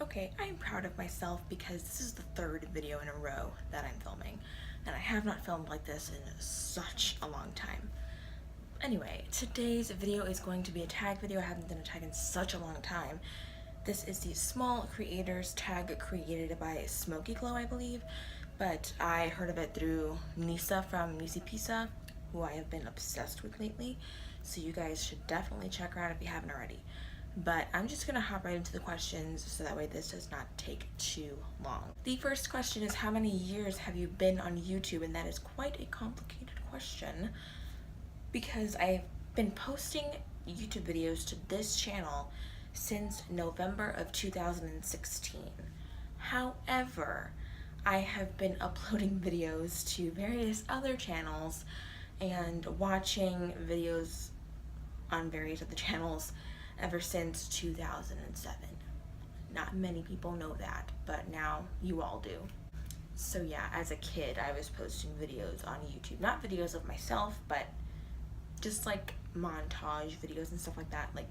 Okay, I'm proud of myself because this is the third video in a row that I'm filming, and I have not filmed like this in such a long time. Anyway, today's video is going to be a tag video. I haven't done a tag in such a long time. This is the small creators tag created by Smoky Glow, I believe, but I heard of it through Nisa from Nisi Pisa, who I have been obsessed with lately, so you guys should definitely check her out if you haven't already. But I'm just gonna hop right into the questions so that way this does not take too long. The first question is, how many years have you been on YouTube? And that is quite a complicated question because I've been posting YouTube videos to this channel since November of 2016. However, I have been uploading videos to various other channels and watching videos on various other channels ever since 2007. Not many people know that, but now you all do. So yeah, as a kid, I was posting videos on YouTube. Not videos of myself, but just like montage videos and stuff like that. Like,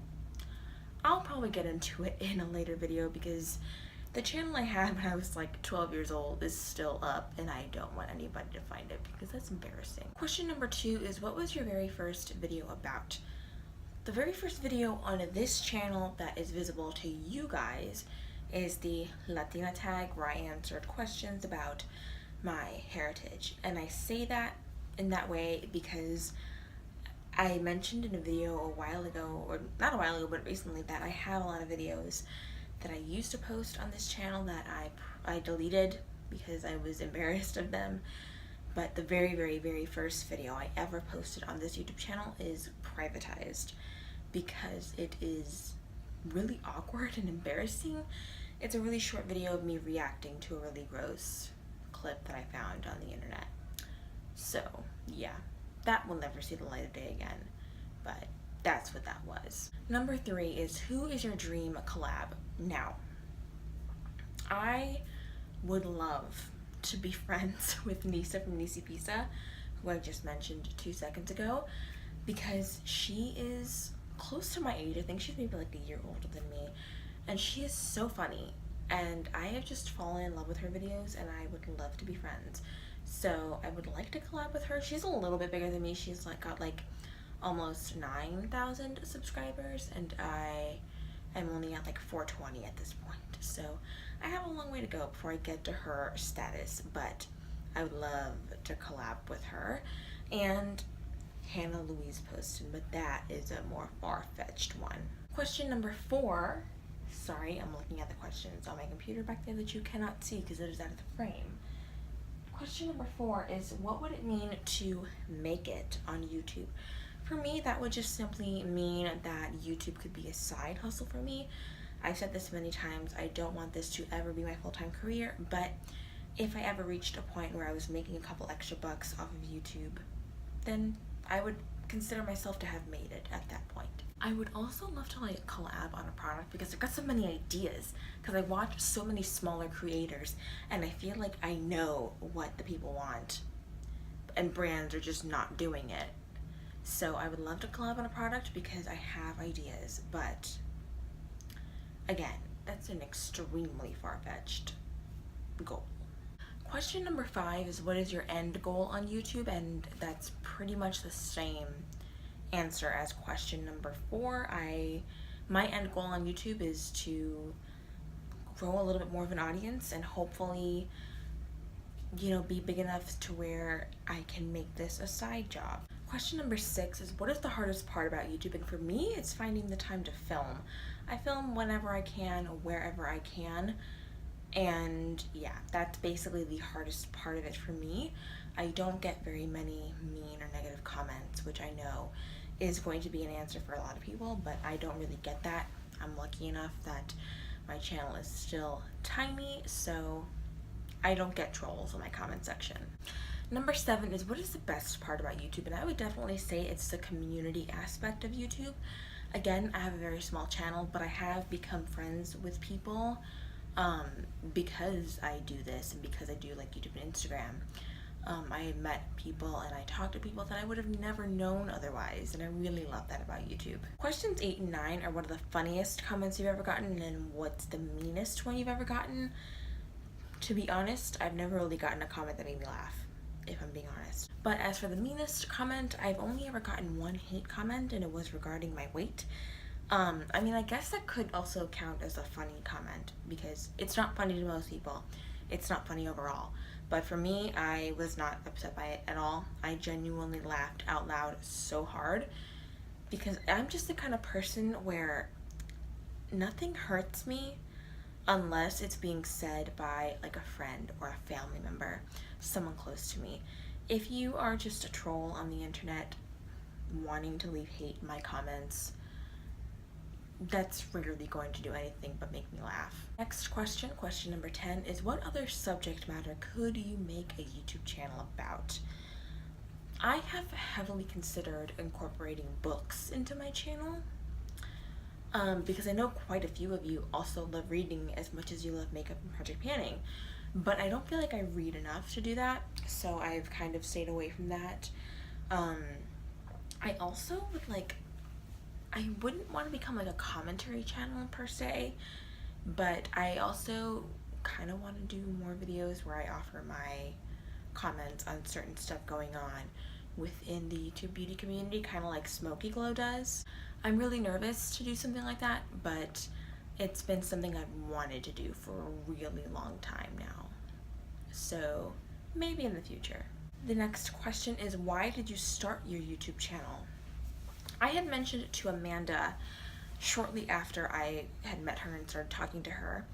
I'll probably get into it in a later video because the channel I had when I was like 12 years old is still up, and I don't want anybody to find it because that's embarrassing. Question number 2 is, what was your very first video about? The very first video on this channel that is visible to you guys is the Latina tag, where I answered questions about my heritage. And I say that in that way because I mentioned in a video a while ago, or not a while ago, but recently, that I have a lot of videos that I used to post on this channel that I deleted because I was embarrassed of them. But the very first video I ever posted on this YouTube channel is privatized because it is really awkward and embarrassing. It's a really short video of me reacting to a really gross clip that I found on the internet. So yeah, that will never see the light of day again, but that's what that was. Number 3 is, who is your dream collab? Now, I would love to be friends with Nisa from Nisi Pisa, who I just mentioned 2 seconds ago, because she is close to my age. I think she's maybe like a year older than me, and she is so funny, and I have just fallen in love with her videos, and I would love to be friends. So I would like to collab with her. She's a little bit bigger than me. She's like got like almost 9,000 subscribers, and I am only at like 420 at this point. So I have a long way to go before I get to her status, but I would love to collab with her and Hannah Louise Poston, but that is a more far-fetched one. Question number 4. Sorry, I'm looking at the questions on my computer back there that you cannot see because it is out of the frame. Question number 4 is, what would it mean to make it on YouTube? For me, that would just simply mean that YouTube could be a side hustle for me. I've said this many times, I don't want this to ever be my full-time career, but if I ever reached a point where I was making a couple extra bucks off of YouTube, then I would consider myself to have made it at that point. I would also love to like collab on a product because I've got so many ideas, because I watch so many smaller creators and I feel like I know what the people want and brands are just not doing it. So I would love to collab on a product because I have ideas, but again, that's an extremely far-fetched goal. Question number 5 is, what is your end goal on YouTube? And that's pretty much the same answer as question number 4. My end goal on YouTube is to grow a little bit more of an audience and hopefully, you know, be big enough to where I can make this a side job. Question number 6 is, what is the hardest part about YouTube? And for me, it's finding the time to film. I film whenever I can, wherever I can. And yeah, that's basically the hardest part of it for me. I don't get very many mean or negative comments, which I know is going to be an answer for a lot of people, but I don't really get that. I'm lucky enough that my channel is still tiny, so I don't get trolls in my comment section. Number 7 is, what is the best part about YouTube? And I would definitely say it's the community aspect of YouTube. Again, I have a very small channel, but I have become friends with people because I do this and because I do like YouTube and Instagram. I met people and I talked to people that I would have never known otherwise, and I really love that about YouTube. Questions 8 and 9 are what are the funniest comments you've ever gotten and what's the meanest one you've ever gotten. To be honest, I've never really gotten a comment that made me laugh, if I'm being honest. But as for the meanest comment, I've only ever gotten one hate comment, and it was regarding my weight. I mean, I guess that could also count as a funny comment because it's not funny to most people. It's not funny overall. But for me, I was not upset by it at all. I genuinely laughed out loud so hard because I'm just the kind of person where nothing hurts me unless it's being said by like a friend or a family member, someone close to me. If you are just a troll on the internet wanting to leave hate in my comments, that's rarely going to do anything but make me laugh. Next question, question number 10, is what other subject matter could you make a YouTube channel about? I have heavily considered incorporating books into my channel because I know quite a few of you also love reading as much as you love makeup and project panning, but I don't feel like I read enough to do that, so I've kind of stayed away from that. I also would I wouldn't want to become like a commentary channel per se, but I also kind of want to do more videos where I offer my comments on certain stuff going on within the YouTube beauty community, kind of like Smoky Glow does. I'm really nervous to do something like that, but it's been something I've wanted to do for a really long time now. So maybe in the future. The next question is, why did you start your YouTube channel? I had mentioned it to Amanda shortly after I had met her and started talking to her.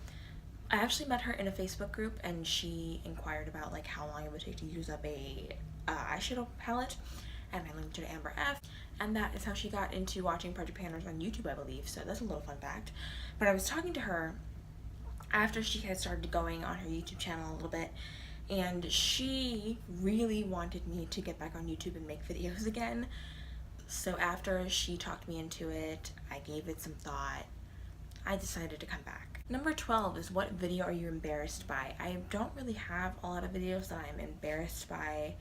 I actually met her in a Facebook group, and she inquired about like how long it would take to use up a eyeshadow palette, and I linked her to Amber F, and that is how she got into watching Project Panners on YouTube, I believe, so that's a little fun fact. But I was talking to her after she had started going on her YouTube channel a little bit, and she really wanted me to get back on YouTube and make videos again. So after she talked me into it, I gave it some thought, I decided to come back. Number 12 is, what video are you embarrassed by? I don't really have a lot of videos that I'm embarrassed by.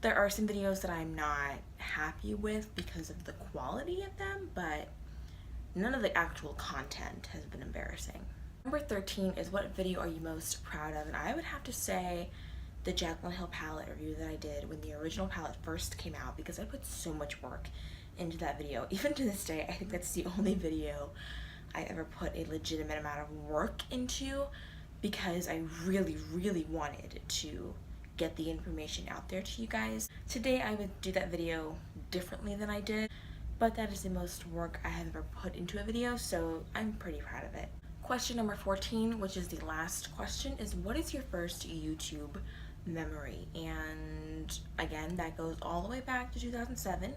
There are some videos that I'm not happy with because of the quality of them, but none of the actual content has been embarrassing. Number 13 is, what video are you most proud of? And I would have to say the Jaclyn Hill palette review that I did when the original palette first came out, because I put so much work into that video. Even to this day, I think that's the only video I ever put a legitimate amount of work into, because I really, really wanted to get the information out there to you guys. Today I would do that video differently than I did, but that is the most work I have ever put into a video, so I'm pretty proud of it. Question number 14, which is the last question, is what is your first YouTube memory? And again, that goes all the way back to 2007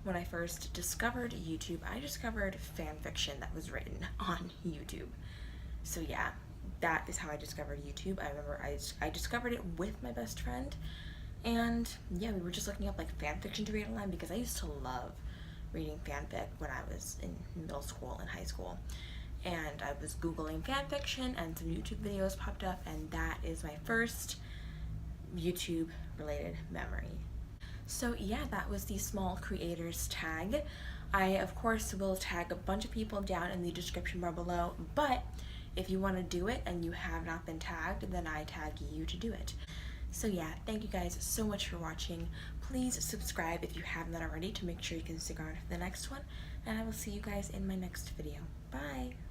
when I first discovered YouTube. I discovered fan fiction that was written on YouTube. So yeah, that is how I discovered YouTube. I remember I discovered it with my best friend, and yeah, we were just looking up like fan fiction to read online because I used to love reading fanfic when I was in middle school and high school. And I was Googling fan fiction and some YouTube videos popped up, and that is my first YouTube related memory. So yeah, that was the small creators tag. I of course will tag a bunch of people down in the description bar below, but if you want to do it and you have not been tagged, then I tag you to do it. So yeah, thank you guys so much for watching. Please subscribe if you haven't already to make sure you can stick around for the next one, and I will see you guys in my next video. Bye!